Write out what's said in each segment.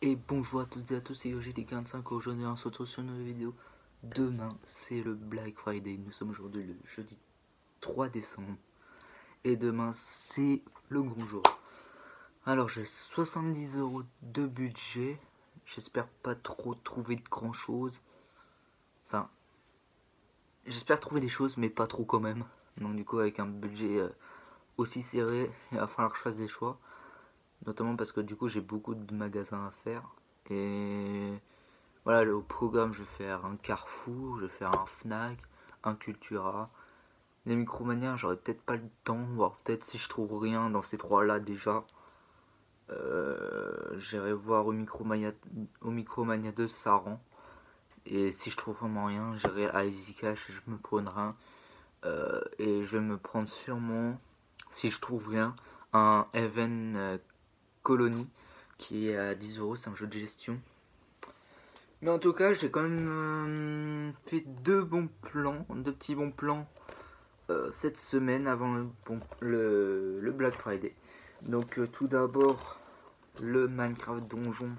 Et bonjour à toutes et à tous, c'est YoGT45. Aujourd'hui on se retrouve sur une nouvelle vidéo. Demain c'est le Black Friday, nous sommes aujourd'hui le jeudi 3 décembre. Et demain c'est le gros jour. Alors j'ai 70 € de budget. J'espère pas trop trouver de grand chose. Enfin, j'espère trouver des choses mais pas trop quand même. Donc du coup avec un budget aussi serré, il va falloir que je fasse des choix. Notamment parce que du coup j'ai beaucoup de magasins à faire. Et voilà, au programme, je vais faire un Carrefour, je vais faire un Fnac, un Cultura. Les Micromania, j'aurais peut-être pas le temps, voire peut-être si je trouve rien dans ces trois-là déjà. J'irai voir au Micromania de Saran. Et si je trouve vraiment rien, j'irai à Easy Cash et je me prendrai un. Et je vais me prendre sûrement, si je trouve rien, un Even Colony qui est à 10 €, c'est un jeu de gestion. Mais en tout cas, j'ai quand même fait deux petits bons plans cette semaine avant le Black Friday. Donc tout d'abord, le Minecraft Donjon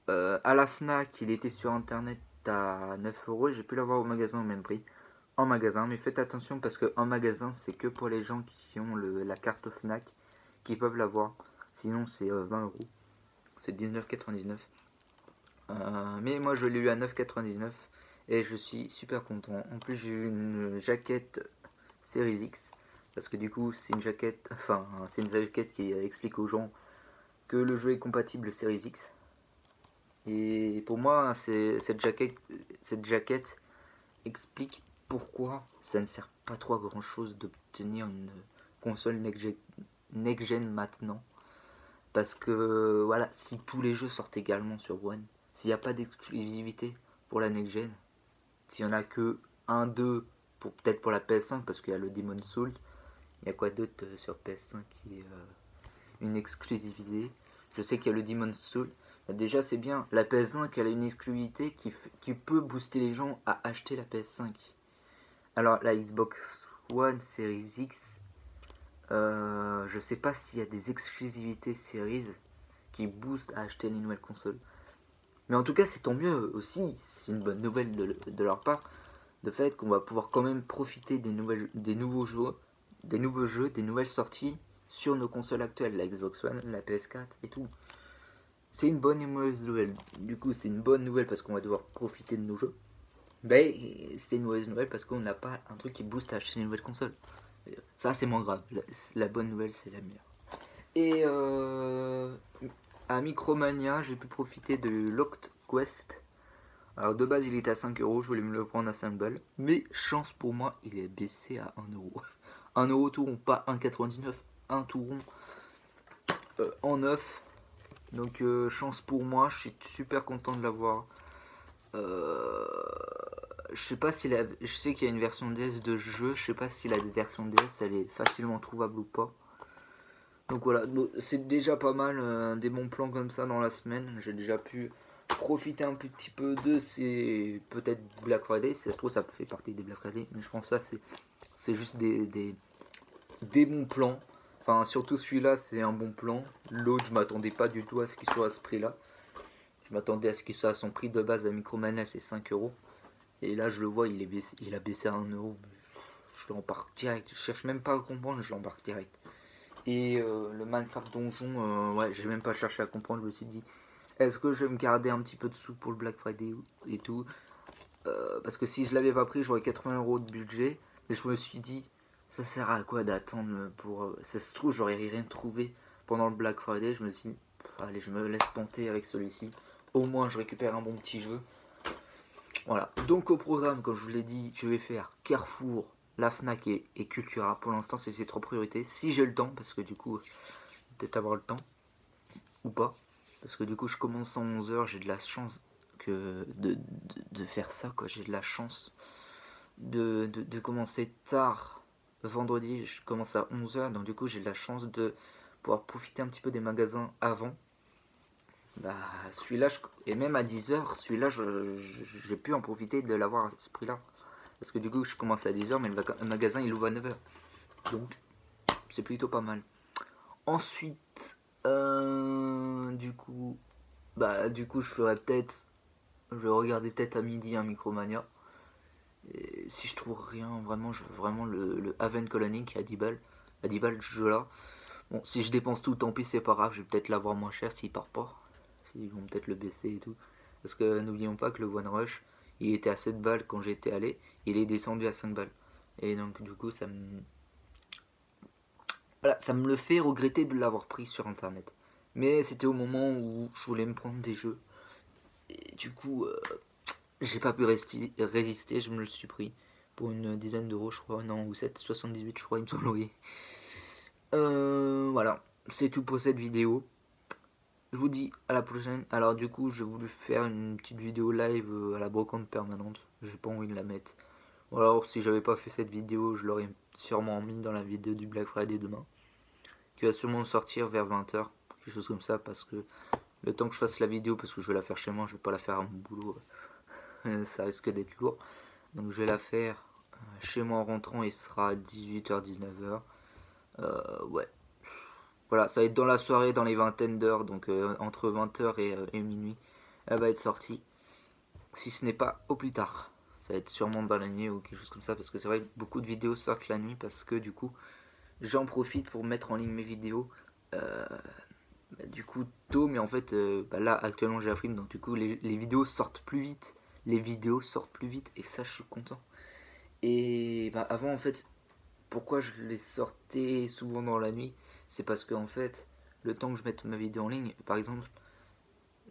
à la Fnac, il était sur internet à 9 € et j'ai pu l'avoir au magasin au même prix. En magasin, mais faites attention parce que en magasin, c'est que pour les gens qui ont la carte Fnac qui peuvent l'avoir. Sinon, c'est 20 €. C'est 19,99 €. Mais moi je l'ai eu à 9,99 € et je suis super content. En plus j'ai eu une jaquette Series X parce que du coup c'est une jaquette, qui explique aux gens que le jeu est compatible Series X. Et pour moi cette jaquette explique pourquoi ça ne sert pas trop à grand chose d'obtenir une console next-gen maintenant. Parce que voilà, si tous les jeux sortent également sur One, s'il n'y a pas d'exclusivité pour la next-gen, s'il n'y en a que 1-2 peut-être pour la PS5, parce qu'il y a le Demon's Souls, il y a quoi d'autre sur PS5 qui est une exclusivité. Je sais qu'il y a le Demon's Souls. Déjà c'est bien, la PS5 elle a une exclusivité qui peut booster les gens à acheter la PS5. Alors la Xbox One Series X, je sais pas s'il y a des exclusivités Series qui boostent à acheter les nouvelles consoles. Mais en tout cas, c'est tant mieux aussi. C'est une bonne nouvelle de leur part. De fait qu'on va pouvoir quand même profiter des nouveaux jeux, des nouvelles sorties sur nos consoles actuelles, la Xbox One, la PS4 et tout. C'est une bonne et une mauvaise nouvelle. Du coup, c'est une bonne nouvelle parce qu'on va devoir profiter de nos jeux. Mais c'est une mauvaise nouvelle parce qu'on n'a pas un truc qui booste à acheter une nouvelle console. Ça, c'est moins grave. La bonne nouvelle, c'est la meilleure. Et à Micromania, j'ai pu profiter de Locked Quest. Alors de base, il était à 5 €, je voulais me le prendre à 5 balles. Mais chance pour moi, il est baissé à 1 €. 1 € tout rond, pas 1,99, un tout rond en neuf. Donc chance pour moi, je suis super content de l'avoir. Je sais pas si je sais qu'il y a une version DS de jeu, je sais pas si la version DS elle est facilement trouvable ou pas. Donc voilà, c'est déjà pas mal des bons plans comme ça dans la semaine. J'ai déjà pu profiter un petit peu de ces peut-être Black Friday. Si ça se trouve, ça fait partie des Black Friday, mais je pense que ça c'est juste des bons plans. Enfin, surtout celui-là, c'est un bon plan. L'autre, je m'attendais pas du tout à ce qu'il soit à ce prix-là. Je m'attendais à ce qu'il soit à son prix de base à Micromania, c'est 5 €. Et là, je le vois, il a baissé à 1 €. Je l'embarque direct. Je cherche même pas à comprendre, je l'embarque direct. Et le Minecraft Donjon, ouais, j'ai même pas cherché à comprendre. Je me suis dit, est-ce que je vais me garder un petit peu de sous pour le Black Friday et tout, parce que si je l'avais pas pris, j'aurais 80 € de budget. Mais je me suis dit, ça sert à quoi d'attendre pour. Ça se trouve, j'aurais rien trouvé pendant le Black Friday. Je me suis dit, allez, je me laisse tenter avec celui-ci. Au moins, je récupère un bon petit jeu. Voilà. Donc, au programme, comme je vous l'ai dit, je vais faire Carrefour, la Fnac et Cultura. Pour l'instant, c'est ces trois priorités. Si j'ai le temps, parce que du coup, peut-être avoir le temps ou pas. Parce que du coup, je commence à 11 h. J'ai de la chance de faire ça, quoi. J'ai de la chance de commencer tard. Vendredi, je commence à 11 h. Donc, du coup, j'ai de la chance de pouvoir profiter un petit peu des magasins avant. Bah, celui-là, et même à 10 h, celui-là, j'ai pu en profiter de l'avoir à ce prix-là. Parce que du coup, je commence à 10 h, mais le magasin il ouvre à 9 h. Donc, c'est plutôt pas mal. Ensuite, du coup, bah du coup je ferais peut-être, je vais regarder peut-être à midi un Micromania. Et si je trouve rien, vraiment, je veux vraiment le Haven Colony qui est à 10 balles. À 10 balles ce jeu là. Bon, si je dépense tout, tant pis, c'est pas grave, je vais peut-être l'avoir moins cher s'il part pas. Ils vont peut-être le baisser et tout. Parce que n'oublions pas que le One Rush, il était à 7 balles quand j'étais allé, il est descendu à 5 balles. Et donc du coup, voilà, ça me le fait regretter de l'avoir pris sur internet. Mais c'était au moment où je voulais me prendre des jeux. Et du coup, j'ai pas pu résister, je me le suis pris. Pour une dizaine d'euros, je crois. Non, ou 7,78, je crois, il me semble, oui. Voilà, c'est tout pour cette vidéo. Je vous dis à la prochaine. Alors du coup, j'ai voulu faire une petite vidéo live à la brocante permanente. J'ai pas envie de la mettre. Ou alors, si j'avais pas fait cette vidéo, je l'aurais sûrement mis dans la vidéo du Black Friday demain. Qui va sûrement sortir vers 20h. Quelque chose comme ça, parce que le temps que je fasse la vidéo, parce que je vais la faire chez moi, je vais pas la faire à mon boulot. Ça risque d'être lourd. Donc je vais la faire chez moi en rentrant et ce sera à 18h, 19h. Ouais. Voilà, ça va être dans la soirée, dans les vingtaines d'heures, donc entre 20h et minuit, elle va être sortie. Si ce n'est pas au plus tard. Ça va être sûrement dans la nuit ou quelque chose comme ça, parce que c'est vrai que beaucoup de vidéos sortent la nuit, parce que du coup, j'en profite pour mettre en ligne mes vidéos. Du coup, tôt, mais en fait, là, actuellement, j'ai la frime, donc du coup, les vidéos sortent plus vite. Les vidéos sortent plus vite, et ça, je suis content. Et avant, en fait, pourquoi je les sortais souvent dans la nuit, c'est parce que en fait, le temps que je mette ma vidéo en ligne, par exemple,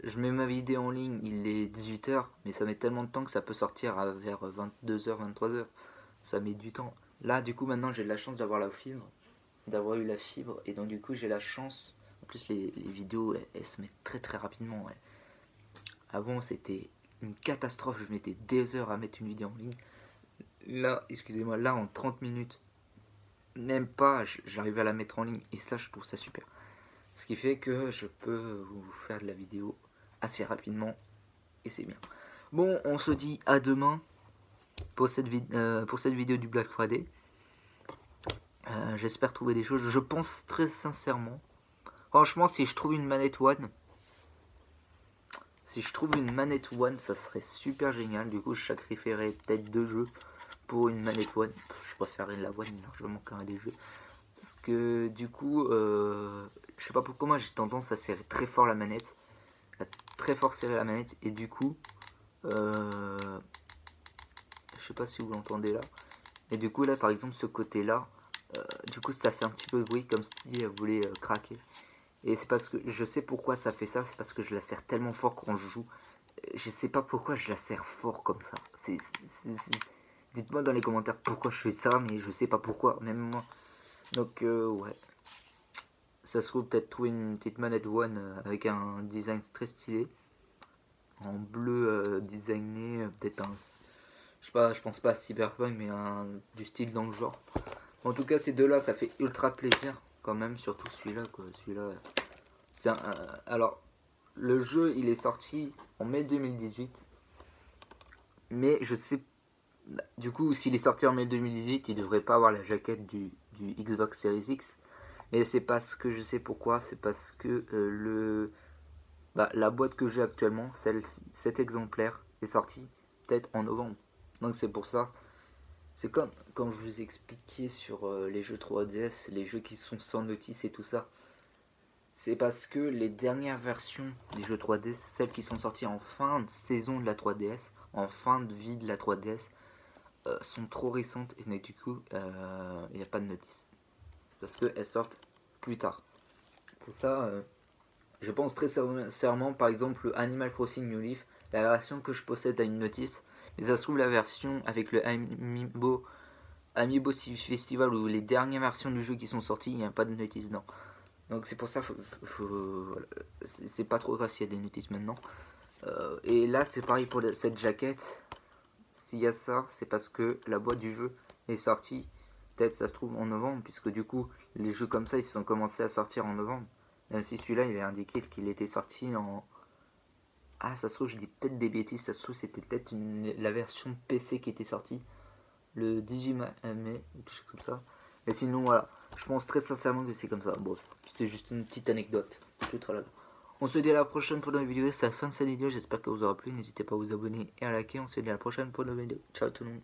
je mets ma vidéo en ligne, il est 18h, mais ça met tellement de temps que ça peut sortir vers 22h, 23h. Ça met du temps. Là, du coup, maintenant, j'ai de la chance d'avoir la fibre, d'avoir eu la fibre, et donc du coup, j'ai la chance. En plus, les vidéos, elles se mettent très très rapidement. Ouais. Avant, c'était une catastrophe, je mettais des heures à mettre une vidéo en ligne. Là, excusez-moi, là, en 30 minutes, même pas, j'arrive à la mettre en ligne, et ça, je trouve ça super. Ce qui fait que je peux vous faire de la vidéo assez rapidement, et c'est bien. Bon, on se dit à demain pour cette vidéo du Black Friday. J'espère trouver des choses. Je pense très sincèrement, franchement, si je trouve une manette One, ça serait super génial. Du coup, je sacrifierais peut-être 2 jeux pour une manette One. Je préférerais la One largement qu'un des jeux. Parce que du coup, je sais pas pourquoi moi j'ai tendance à serrer très fort la manette. À très fort serrer la manette. Et du coup, je sais pas si vous l'entendez là. Et du coup là par exemple ce côté là, du coup ça fait un petit peu de bruit comme si elle voulait craquer. Et c'est parce que je sais pourquoi ça fait ça. C'est parce que je la serre tellement fort quand je joue. Je sais pas pourquoi je la serre fort comme ça. Dites-moi dans les commentaires pourquoi je fais ça. Mais je sais pas pourquoi. Même moi. Donc ouais. Ça se trouve peut-être trouver une petite manette One avec un design très stylé. En bleu designé. Peut-être un... Je sais pas, je pense pas à Cyberpunk. Mais du style dans le genre. En tout cas ces deux là ça fait ultra plaisir. Quand même. Surtout celui-là quoi. Celui-là... alors... Le jeu il est sorti en mai 2018. Mais je sais... Du coup s'il est sorti en mai 2018 il devrait pas avoir la jaquette du Xbox Series X. Et c'est parce que je sais pourquoi. C'est parce que la boîte que j'ai actuellement, celle-ci, cet exemplaire, est sorti peut-être en novembre. Donc c'est pour ça. C'est comme quand je vous ai expliqué sur les jeux 3DS, les jeux qui sont sans notice et tout ça. C'est parce que les dernières versions des jeux 3DS, celles qui sont sorties en fin de saison de la 3DS, en fin de vie de la 3DS, sont trop récentes et du coup, il n'y a pas de notice. Parce qu'elles sortent plus tard. Pour ça, je pense très sincèrement, par exemple, Animal Crossing New Leaf, la version que je possède a une notice, mais ça se trouve la version avec le Amiibo Festival ou les dernières versions du jeu qui sont sorties, il n'y a pas de notice, non. Donc c'est pour ça, voilà. C'est pas trop grave s'il y a des notices maintenant. Et là c'est pareil pour cette jaquette. S'il y a ça, c'est parce que la boîte du jeu est sortie, peut-être ça se trouve en novembre, puisque du coup les jeux comme ça ils sont commencés à sortir en novembre. Même si celui-là il est indiqué qu'il était sorti en... Ah ça se trouve je dis peut-être des bêtises, ça se trouve c'était peut-être la version PC qui était sortie le 18 mai ou quelque chose comme ça. Et sinon voilà, je pense très sincèrement que c'est comme ça. Bon, c'est juste une petite anecdote. On se dit à la prochaine pour une nouvelle vidéo. C'est la fin de cette vidéo. J'espère que vous aura plu. N'hésitez pas à vous abonner et à liker. On se dit à la prochaine pour une nouvelle vidéo. Ciao tout le monde.